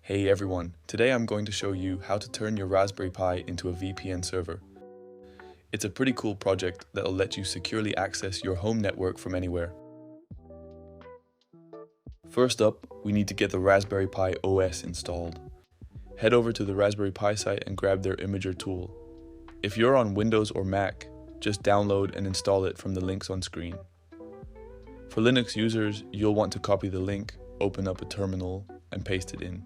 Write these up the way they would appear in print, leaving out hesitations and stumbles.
Hey everyone, today I'm going to show you how to turn your Raspberry Pi into a VPN server. It's a pretty cool project that'll let you securely access your home network from anywhere. First up, we need to get the Raspberry Pi OS installed. Head over to the Raspberry Pi site and grab their Imager tool. If you're on Windows or Mac, just download and install it from the links on screen. For Linux users, you'll want to copy the link, open up a terminal, and paste it in.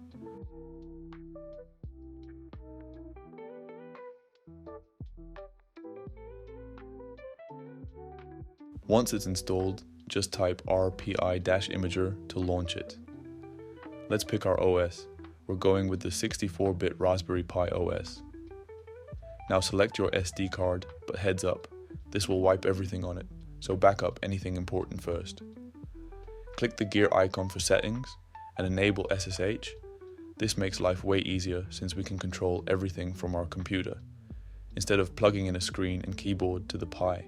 Once it's installed, just type rpi-imager to launch it. Let's pick our OS. We're going with the 64-bit Raspberry Pi OS. Now select your SD card, but heads up, this will wipe everything on it, so back up anything important first. Click the gear icon for settings and enable SSH. This makes life way easier since we can control everything from our computer, instead of plugging in a screen and keyboard to the Pi.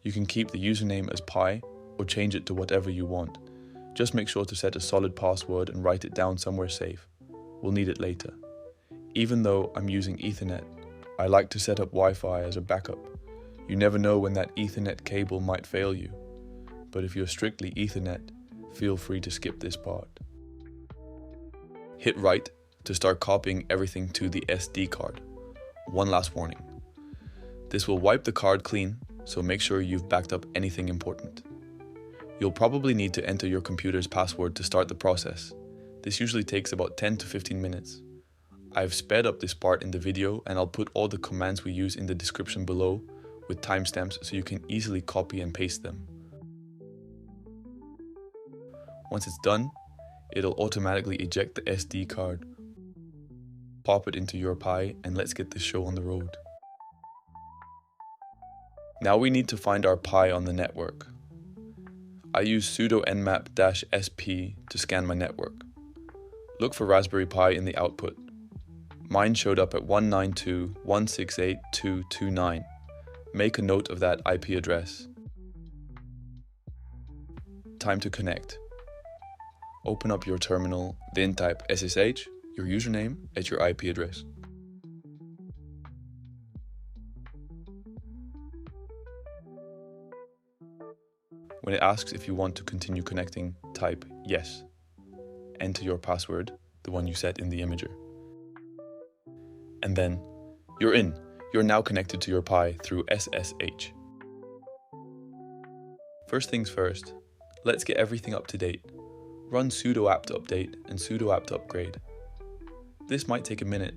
You can keep the username as Pi or change it to whatever you want. Just make sure to set a solid password and write it down somewhere safe. We'll need it later. Even though I'm using Ethernet, I like to set up Wi-Fi as a backup. You never know when that Ethernet cable might fail you. But if you're strictly Ethernet, feel free to skip this part. Hit right to start copying everything to the SD card. One last warning. This will wipe the card clean, so make sure you've backed up anything important. You'll probably need to enter your computer's password to start the process. This usually takes about 10 to 15 minutes. I've sped up this part in the video and I'll put all the commands we use in the description below with timestamps so you can easily copy and paste them. Once it's done, it'll automatically eject the SD card. Pop it into your Pi and let's get this show on the road. Now we need to find our Pi on the network. I use sudo nmap-sp to scan my network. Look for Raspberry Pi in the output. Mine showed up at 192.168.229. Make a note of that IP address. Time to connect. Open up your terminal, then type SSH, your username, at your IP address. When it asks if you want to continue connecting, type yes. Enter your password, the one you set in the Imager. And then, you're in. You're now connected to your Pi through SSH. First things first, let's get everything up to date. Run sudo apt update and sudo apt upgrade. This might take a minute,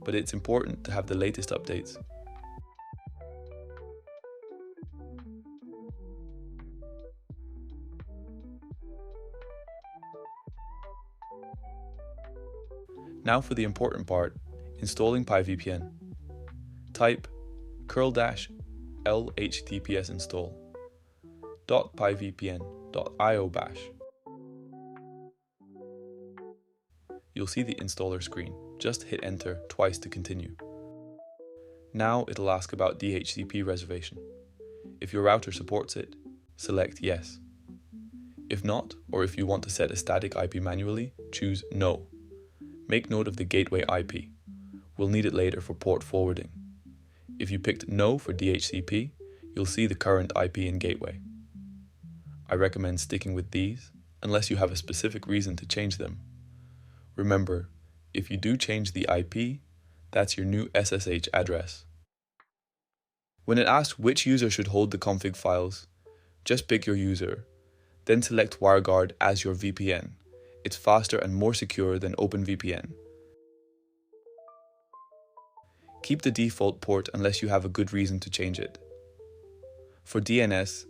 but it's important to have the latest updates. Now for the important part, installing PiVPN. Type curl-lhttps install .pivpn.io bash. You'll see the installer screen. Just hit enter twice to continue. Now it'll ask about DHCP reservation. If your router supports it, select yes. If not, or if you want to set a static IP manually, choose no. Make note of the gateway IP. We'll need it later for port forwarding. If you picked no for DHCP, you'll see the current IP and gateway. I recommend sticking with these, unless you have a specific reason to change them. Remember, if you do change the IP, that's your new SSH address. When it asks which user should hold the config files, just pick your user, then select WireGuard as your VPN. It's faster and more secure than OpenVPN. Keep the default port unless you have a good reason to change it. For DNS,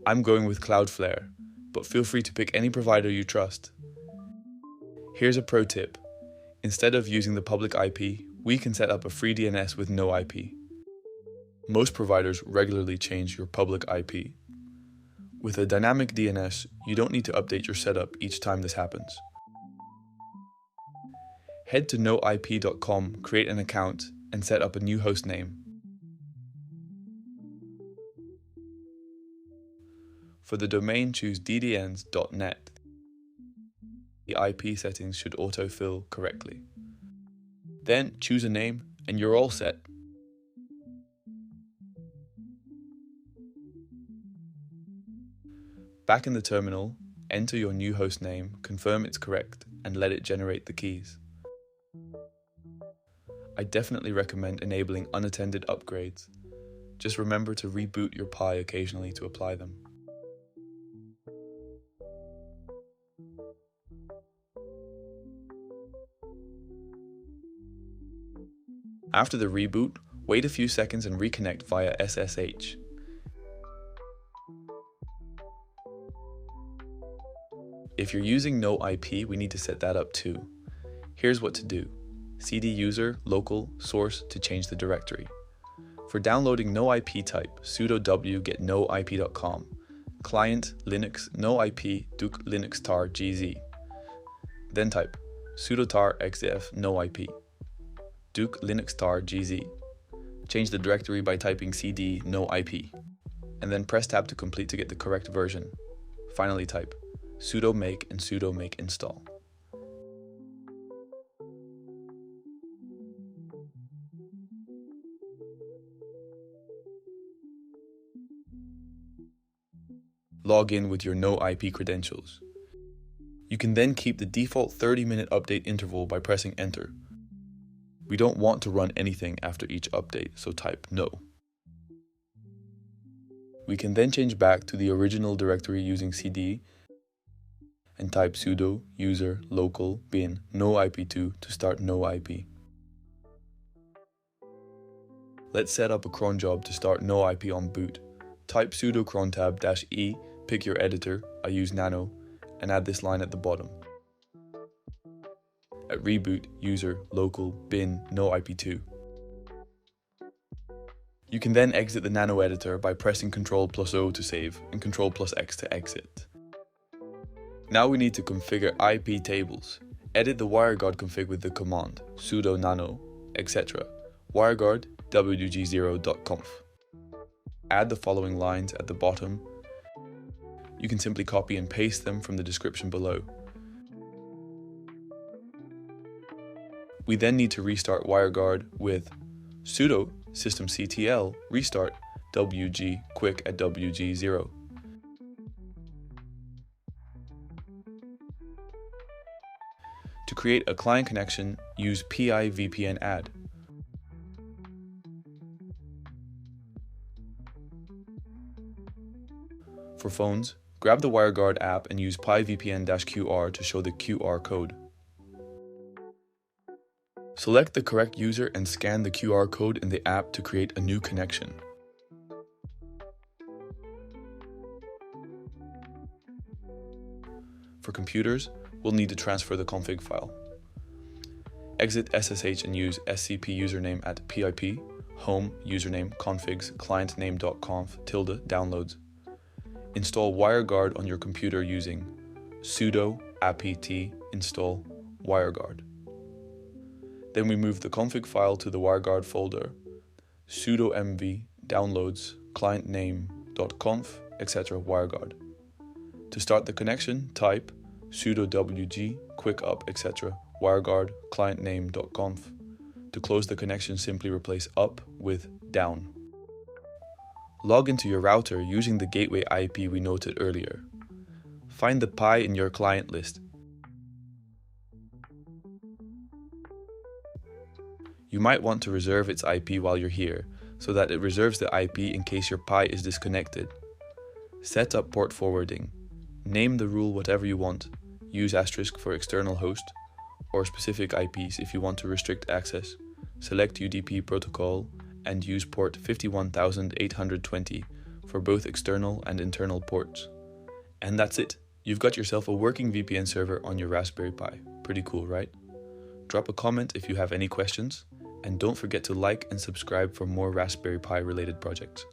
I'm going with Cloudflare, but feel free to pick any provider you trust. Here's a pro tip. Instead of using the public IP, we can set up a free DNS with no IP. Most providers regularly change your public IP. With a dynamic DNS, you don't need to update your setup each time this happens. Head to noip.com, create an account, and set up a new hostname. For the domain, choose ddns.net. the IP settings should autofill correctly. Then choose a name and you're all set. Back in the terminal, enter your new host name, confirm it's correct, and let it generate the keys. I definitely recommend enabling unattended upgrades. Just remember to reboot your Pi occasionally to apply them. After the reboot, wait a few seconds and reconnect via SSH. If you're using no-IP, we need to set that up too. Here's what to do. cd user local source to change the directory. For downloading no-IP type, sudo w get no-ip.com. Client Linux no-IP duke linux tar gz. Then type sudo tar xf no-ip duke linux tar gz. Change the directory by typing cd no-ip, and then press tab to complete to get the correct version. Finally type sudo make and sudo make install. Log in with your no-IP credentials. You can then keep the default 30-minute update interval by pressing enter. We don't want to run anything after each update, so type no. We can then change back to the original directory using cd and type sudo user local bin no-ip2 to start no-IP. Let's set up a cron job to start no-IP on boot. Type sudo cron tab -e, pick your editor, I use nano, and add this line at the bottom. At reboot, user local bin no-ip2. You can then exit the nano editor by pressing Ctrl+O to save and Ctrl+X to exit. Now we need to configure IP tables. Edit the WireGuard config with the command sudo nano, etc. WireGuard wg0.conf. Add the following lines at the bottom. You can simply copy and paste them from the description below. We then need to restart WireGuard with sudo systemctl restart wg quick at wg0. To create a client connection, use PiVPN add. For phones, grab the WireGuard app and use PiVPN-QR to show the QR code. Select the correct user and scan the QR code in the app to create a new connection. For computers, we'll need to transfer the config file. Exit SSH and use scp username at pip, home, username, configs, clientname.conf, ~downloads. Install WireGuard on your computer using sudo apt install WireGuard. Then we move the config file to the WireGuard folder, sudo mv downloads clientname.conf, etc. WireGuard. To start the connection, type sudo wg quickup, etc. WireGuard clientname.conf. To close the connection, simply replace up with down. Log into your router using the gateway IP we noted earlier. Find the Pi in your client list. You might want to reserve its IP while you're here, so that it reserves the IP in case your Pi is disconnected. Set up port forwarding. Name the rule whatever you want. Use asterisk for external host, or specific IPs if you want to restrict access. Select UDP protocol and use port 51820 for both external and internal ports. And that's it. You've got yourself a working VPN server on your Raspberry Pi. Pretty cool, right? Drop a comment if you have any questions, and don't forget to like and subscribe for more Raspberry Pi related projects.